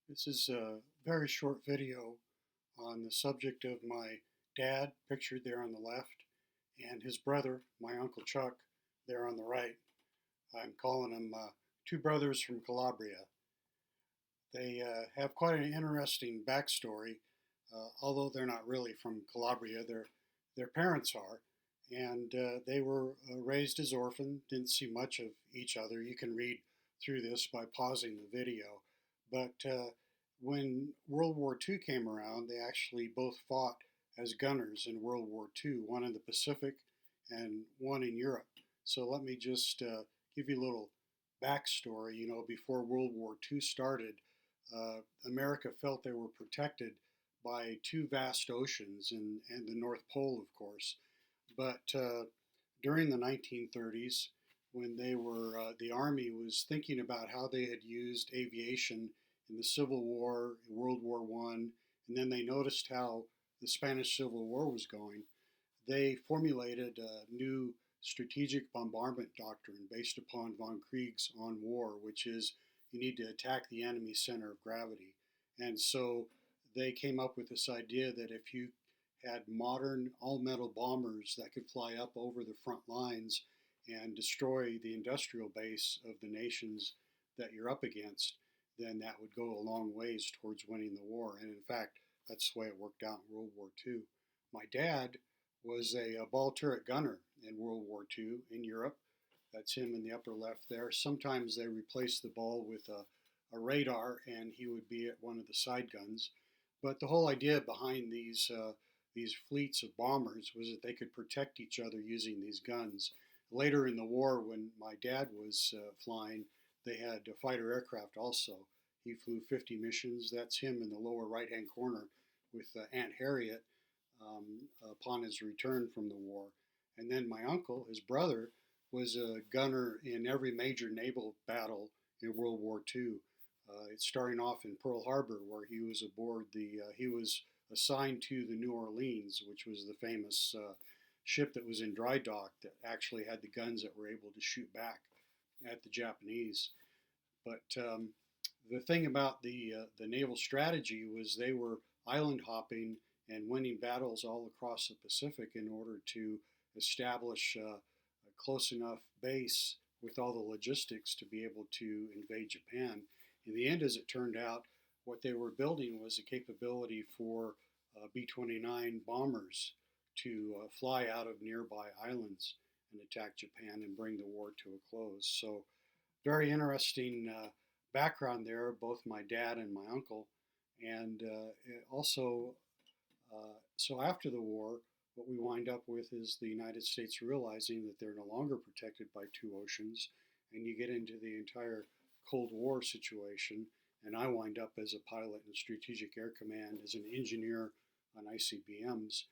This is a very short video on the subject of my dad, pictured there on the left, and his brother, my Uncle Chuck, there on the right. I'm calling them two brothers from Calabria. They have quite an interesting backstory, although they're not really from Calabria. Their parents are, and they were raised as orphans, didn't see much of each other. You can read through this by pausing the video. But when World War II came around, they actually both fought as gunners in World War II, one in the Pacific and one in Europe. So let me just give you a little backstory. Before World War II started, America felt they were protected by two vast oceans and the North Pole, of course. But during the 1930s, when the Army was thinking about how they had used aviation in the Civil War, World War One, and then they noticed how the Spanish Civil War was going, they formulated a new strategic bombardment doctrine based upon von Krieg's On War, which is you need to attack the enemy's center of gravity. And so they came up with this idea that if you had modern all metal bombers that could fly up over the front lines and destroy the industrial base of the nations that you're up against, then that would go a long ways towards winning the war. And in fact, that's the way it worked out in World War II. My dad was a ball turret gunner in World War II in Europe. That's him in the upper left there. Sometimes they replaced the ball with a radar, and he would be at one of the side guns. But the whole idea behind these fleets of bombers was that they could protect each other using these guns. Later in the war, when my dad was flying, they had fighter aircraft also. He flew 50 missions. That's him in the lower right-hand corner with Aunt Harriet upon his return from the war. And then my uncle, his brother, was a gunner in every major naval battle in World War II. It's starting off in Pearl Harbor, where he was aboard he was assigned to the New Orleans, which was the famous ship that was in dry dock that actually had the guns that were able to shoot back at the Japanese. But the thing about the naval strategy was they were island hopping and winning battles all across the Pacific in order to establish a close enough base with all the logistics to be able to invade Japan. In the end, as it turned out, what they were building was a capability for B-29 bombers to fly out of nearby islands and attack Japan and bring the war to a close. So very interesting background there, both my dad and my uncle. And also, so after the war, what we wind up with is the United States realizing that they're no longer protected by two oceans, and you get into the entire Cold War situation. And I wind up as a pilot in Strategic Air Command, as an engineer on ICBMs,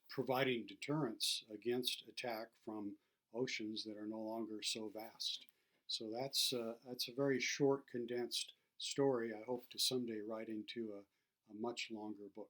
providing deterrence against attack from oceans that are no longer so vast. So that's a very short, condensed story. I hope to someday write into a much longer book.